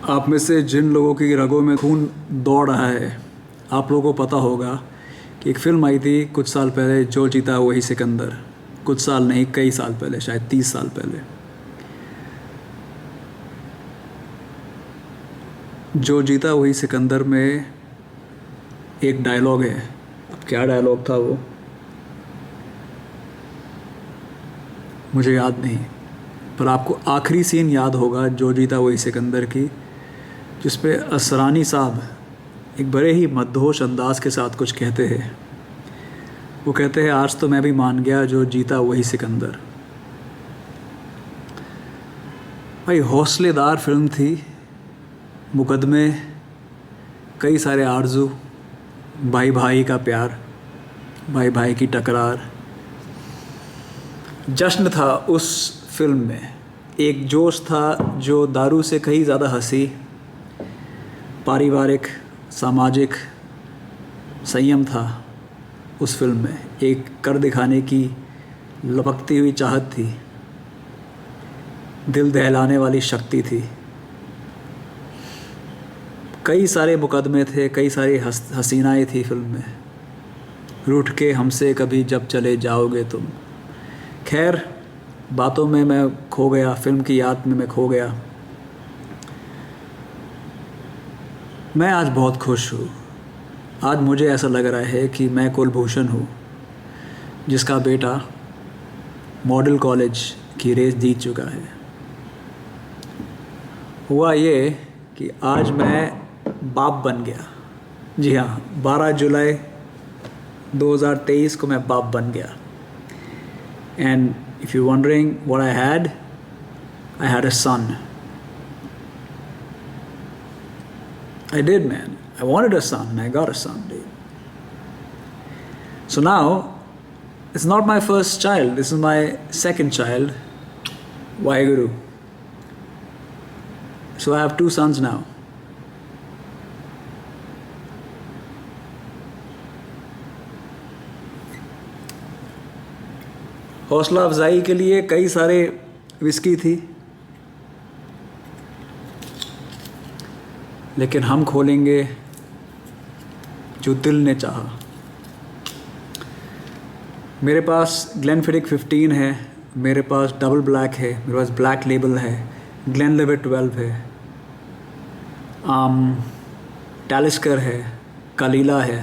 आप में से जिन लोगों की रगों में खून दौड़ रहा है, आप लोगों को पता होगा कि एक फ़िल्म आई थी कुछ साल पहले, जो जीता वही सिकंदर। कुछ साल नहीं, कई साल पहले, शायद 30 साल पहले। जो जीता वही सिकंदर में एक डायलॉग है। अब क्या डायलॉग था वो मुझे याद नहीं, पर आपको आखिरी सीन याद होगा जो जीता वही सिकंदर की, जिस पे असरानी साहब एक बड़े ही मदहोश अंदाज के साथ कुछ कहते हैं। वो कहते हैं, आज तो मैं भी मान गया, जो जीता वही सिकंदर। भाई हौसलेदार फिल्म थी। मुकदमे, कई सारे आरजू, भाई भाई का प्यार, भाई भाई की टकरार। जश्न था उस फिल्म में, एक जोश था जो दारू से कहीं ज़्यादा हंसी, पारिवारिक सामाजिक संयम था उस फिल्म में। एक कर दिखाने की लपकती हुई चाहत थी, दिल दहलाने वाली शक्ति थी। कई सारे मुकदमे थे, कई सारी हसीनाएँ थी फिल्म में। रूठ के हमसे कभी जब चले जाओगे तुम। खैर, बातों में मैं खो गया, फिल्म की याद में मैं खो गया। मैं आज बहुत खुश हूँ। आज मुझे ऐसा लग रहा है कि मैं कुलभूषण हूँ, जिसका बेटा मॉडल कॉलेज की रेस जीत चुका है। हुआ ये कि आज मैं बाप बन गया। जी हाँ, 12 जुलाई 2023 को मैं बाप बन गया। And if you wondering what I had a son. I did, man. I wanted a son and I got a son, dude. So now, it's not my first child, this is my second child, Waheguru. So I have 2 sons now. हौसला अफजाई के लिए कई सारे whisky थी, लेकिन हम खोलेंगे जो दिल ने चाहा। मेरे पास ग्लेनफिडिक 15 है, मेरे पास डबल ब्लैक है, मेरे पास ब्लैक लेबल है, ग्लेनलिवेट 12 है, टैलिस्कर है, कलीला है,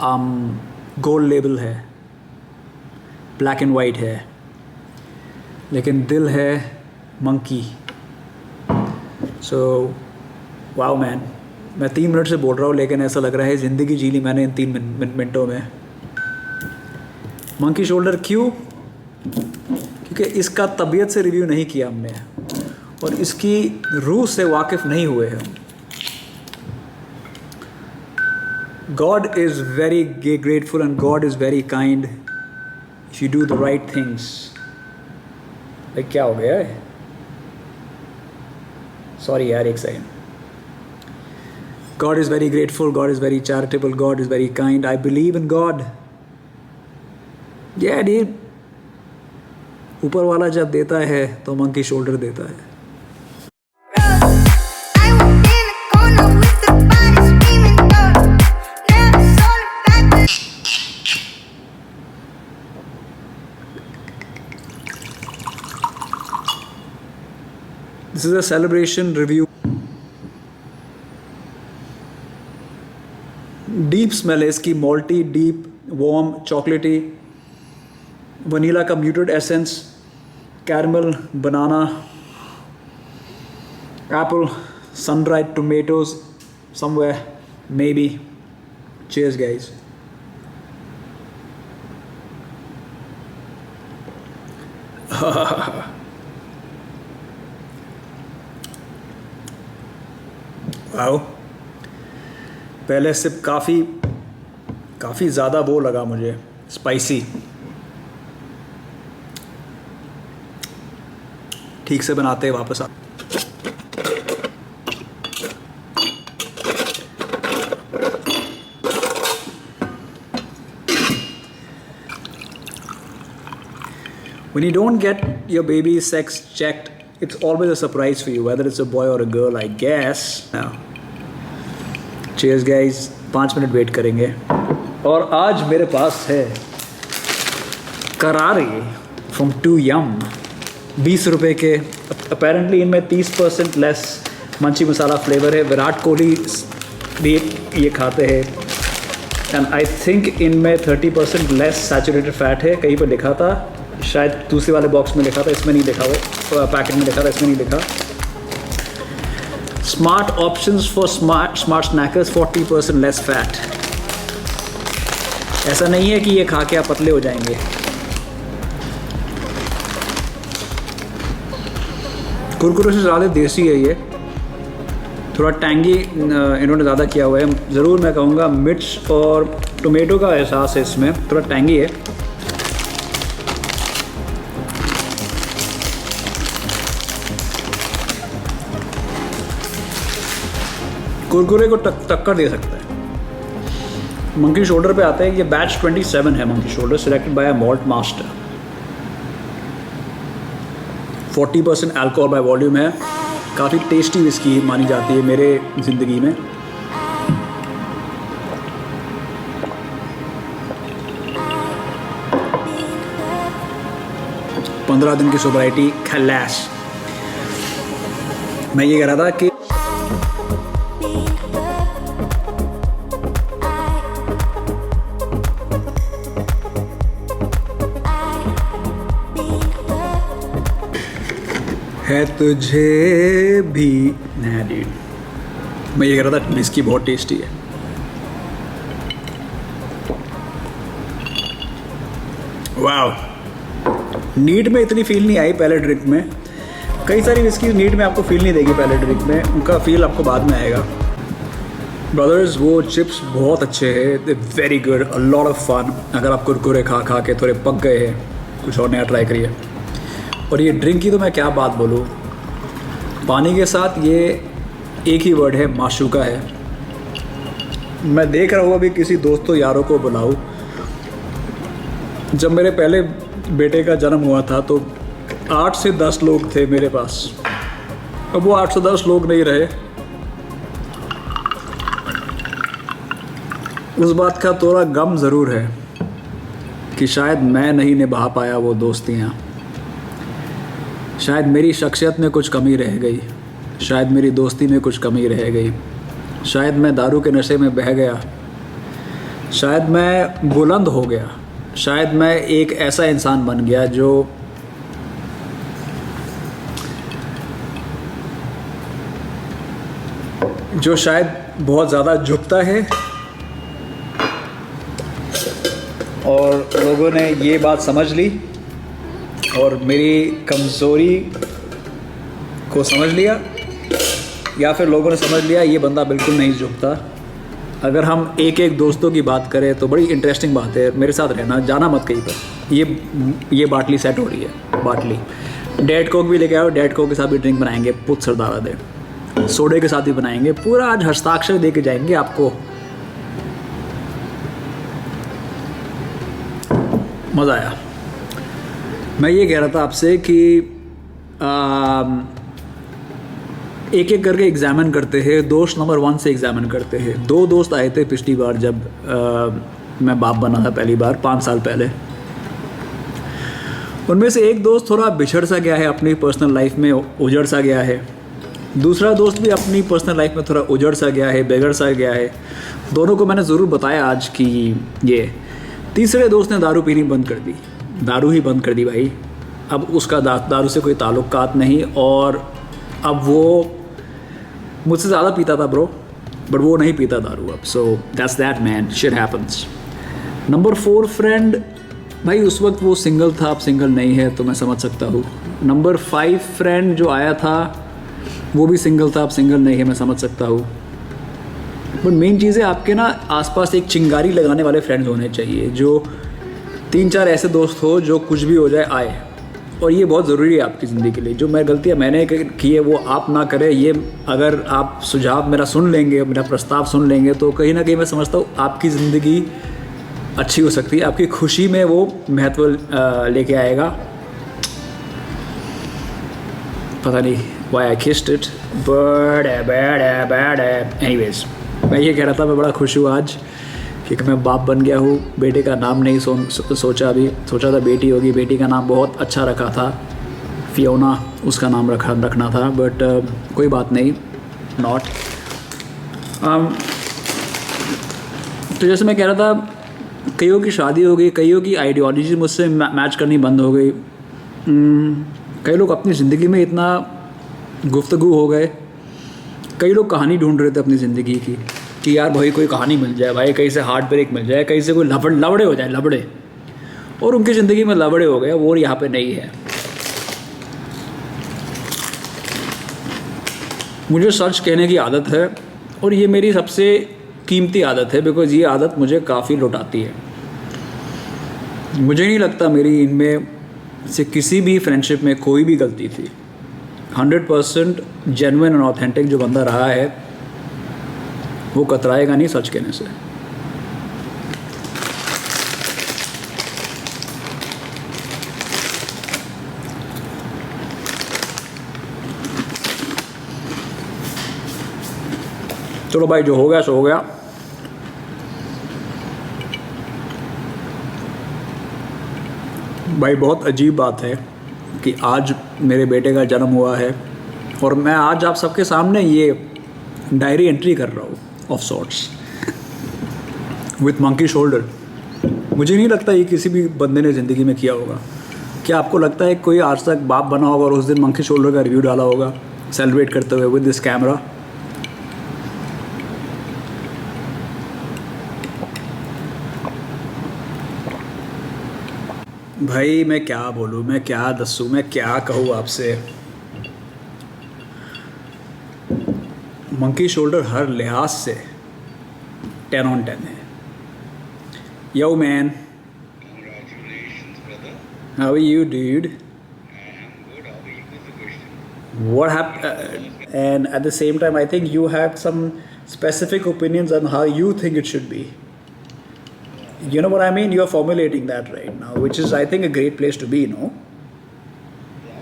गोल्ड लेबल है, ब्लैक एंड वाइट है, लेकिन दिल है मंकी। सो वाओ मैन, मैं 3 मिनट से बोल रहा हूँ, लेकिन ऐसा लग रहा है ज़िंदगी जी ली मैंने इन 3 मिनटों में। मंकी शोल्डर क्यों? क्योंकि इसका तबीयत से रिव्यू नहीं किया हमने और इसकी रूह से वाकिफ़ नहीं हुए हम। God is very grateful and God is very kind if you do the right things. क्या हो गया है? सॉरी यार, एक second. God is very grateful, God is very charitable, God is very kind. I believe in God. Yeah, dude. ऊपर वाला जब देता है तो मंकी शोल्डर देता है। This is a celebration review. Deep smell है इसकी, malty, deep, warm, chocolatey, vanilla का muted essence, caramel, banana, apple, sun dried tomatoes somewhere maybe. Cheers guys. Wow, पहले सिर्फ काफ़ी ज़्यादा वो लगा मुझे, स्पाइसी। ठीक से बनाते हैं वापस आ। When you don't get your baby's sex checked it's always a surprise for you, whether it's a boy or a girl, I guess. Now, cheers guys, 5 minute wait करेंगे। और आज मेरे पास है करारे फ्रॉम टू यम, 20 रुपये के। अपेरेंटली इनमें 30% less मंची मसाला flavour है। विराट कोहली भी ये खाते हैं। एंड आई थिंक इनमें 30% लेस सैचुरेटेड फैट है। कहीं पर लिखा था, शायद दूसरे वाले बॉक्स में लिखा था, इसमें नहीं लिखा, वो पैकेट में लिखा था, इसमें नहीं लिखा। Smart options for smart snackers, 40% less fat. ऐसा नहीं है कि ये खा के आप पतले हो जाएंगे। कुरकुरे से ज़्यादा देसी है ये, थोड़ा टैंगी इन्होंने ज़्यादा किया हुआ है। ज़रूर मैं कहूँगा मिर्च और टोमेटो का एहसास है इसमें, थोड़ा टैंगी है। कुरकुरे को टक्कर दे सकता है। मंकी शोल्डर पे आते हैं। ये बैच 27 है monkey shoulder, selected by malt master. 40% alcohol by volume है। काफ़ी टेस्टी विस्की मानी जाती है मेरे ज़िंदगी में। पंद्रह दिन की सोब्राइटी खलास। मैं ये कह रहा था कि है तुझे भी नहीं, मैं ये कह रहा था विस्की बहुत टेस्टी है। वाह, नीट में इतनी फील नहीं आई पहले ड्रिंक में। कई सारी विस्की नीट में आपको फील नहीं देगी पहले ड्रिंक में, उनका फील आपको बाद में आएगा। ब्रदर्स, वो चिप्स बहुत अच्छे हैं, they very good, a lot of fun. अगर आप कुरकुरे खा खा के थोड़े पक गए हैं, कुछ और नया ट्राई करिए। और ये ड्रिंक की तो मैं क्या बात बोलूँ, पानी के साथ ये एक ही वर्ड है, माशूका है। मैं देख रहा हूँ अभी किसी दोस्तों यारों को बुलाऊँ। जब मेरे पहले बेटे का जन्म हुआ था तो 8 से 10 लोग थे मेरे पास। अब वो 8 से 10 लोग नहीं रहे। उस बात का थोड़ा गम ज़रूर है कि शायद मैं नहीं निभा पाया वो दोस्तियाँ। शायद मेरी शख्सियत में कुछ कमी रह गई, शायद मेरी दोस्ती में कुछ कमी रह गई, शायद मैं दारू के नशे में बह गया, शायद मैं बुलंद हो गया, शायद मैं एक ऐसा इंसान बन गया जो शायद बहुत ज़्यादा झुकता है। और लोगों ने ये बात समझ ली और मेरी कमज़ोरी को समझ लिया, या फिर लोगों ने समझ लिया ये बंदा बिल्कुल नहीं झुकता। अगर हम एक एक दोस्तों की बात करें तो बड़ी इंटरेस्टिंग बात है। मेरे साथ रहना, जाना मत कहीं पर। ये बाटली सेट हो रही है, बाटली। डेड कोक भी लेके आओ, डेड कोक के साथ भी ड्रिंक बनाएंगे, पुत सरदारा दे। सोडे के साथ भी बनाएंगे, पूरा आज हस्ताक्षर दे के जाएंगे आपको। मज़ा आया। मैं ये कह रहा था आपसे कि एक एक करके एग्ज़ामिन करते हैं। दोस्त नंबर 1 से एग्ज़ामिन करते हैं। 2 दोस्त आए थे पिछली बार जब मैं बाप बना था पहली बार 5 साल पहले। उनमें से एक दोस्त थोड़ा बिछड़ सा गया है, अपनी पर्सनल लाइफ में उजड़ सा गया है। दूसरा दोस्त भी अपनी पर्सनल लाइफ में थोड़ा उजड़ सा गया है, बिगड़ सा गया है। दोनों को मैंने ज़रूर बताया आज कि ये। तीसरे दोस्त ने दारू पीनी बंद कर दी, दारू ही बंद कर दी भाई। अब उसका दारू से कोई ताल्लुकात नहीं, और अब वो मुझसे ज़्यादा पीता था ब्रो, बट वो नहीं पीता दारू अब। So that's that man, shit happens. Number 4 friend, भाई उस वक्त वो सिंगल था, अब सिंगल नहीं है तो मैं समझ सकता हूँ। नंबर 5 फ्रेंड जो आया था वो भी सिंगल था, अब सिंगल नहीं है, मैं समझ सकता हूँ। बट मेन चीज़ है आपके ना आसपास एक चिंगारी लगाने वाले फ्रेंड्स होने चाहिए, जो 3-4 ऐसे दोस्त हो जो कुछ भी हो जाए आए। और ये बहुत ज़रूरी है आपकी ज़िंदगी के लिए। जो मैं गलतियाँ मैंने की है वो आप ना करें। ये अगर आप सुझाव मेरा सुन लेंगे, मेरा प्रस्ताव सुन लेंगे, तो कहीं ना कहीं मैं समझता हूँ आपकी ज़िंदगी अच्छी हो सकती है। आपकी खुशी में वो महत्व लेके आएगा। पता नहीं why I kissed it, but anyways, मैं ये कह रहा था मैं बड़ा खुश हूँ आज क्योंकि मैं बाप बन गया हूँ। बेटे का नाम नहीं सोचा अभी, सोचा था बेटी होगी। बेटी का नाम बहुत अच्छा रखा था, फियोना उसका नाम रखना था, बट कोई बात नहीं, नॉट। तो जैसे मैं कह रहा था, कईयों की शादी हो गई, कईयों की आइडियोलॉजी मुझसे मैच करनी बंद हो गई। कई लोग अपनी ज़िंदगी में इतना गुफ्तगू हो गए, कई लोग कहानी ढूंढ रहे थे अपनी ज़िंदगी की कि यार भाई कोई कहानी मिल जाए, भाई कहीं से हार्ट ब्रेक मिल जाए, कहीं से कोई लबड़े हो जाए, लबड़े। और उनकी ज़िंदगी में लबड़े हो गए, वो यहाँ पे नहीं है। मुझे सच कहने की आदत है और ये मेरी सबसे कीमती आदत है, बिकॉज़ ये आदत मुझे काफ़ी लुटाती है। मुझे नहीं लगता मेरी इनमें से किसी भी फ्रेंडशिप में कोई भी गलती थी। 100% जेन्युइन और ऑथेंटिक जो बंदा रहा है वो कतराएगा नहीं सच कहने से। चलो भाई, जो हो गया सो हो गया। भाई बहुत अजीब बात है कि आज मेरे बेटे का जन्म हुआ है और मैं आज आप सबके सामने ये डायरी एंट्री कर रहा हूँ of sorts with Monkey Shoulder. मुझे नहीं लगता ये किसी भी बंदे ने ज़िंदगी में किया होगा। क्या आपको लगता है कोई आज तक बाप बना होगा और उस दिन मंकी शोल्डर का रिव्यू डाला होगा सेलिब्रेट करते हुए विद दिस कैमरा? भाई मैं क्या बोलूँ, मैं क्या दसूँ, मैं क्या कहूँ आपसे। मंकी शोल्डर हर लिहाज से 10 on 10 है। Yo man, Congratulations, brother. how are you, dude? I'm good. How are you? What's the question? What happened? And at the same time, I think you had some specific opinions on how you think it should be. You know what I mean? You're formulating that right now, which is, I think, a great place to be, no? Yeah,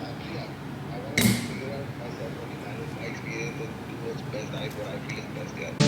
actually, I want to figure out myself. I mean, I know my experience and do what's best. What I feel is best. Yeah.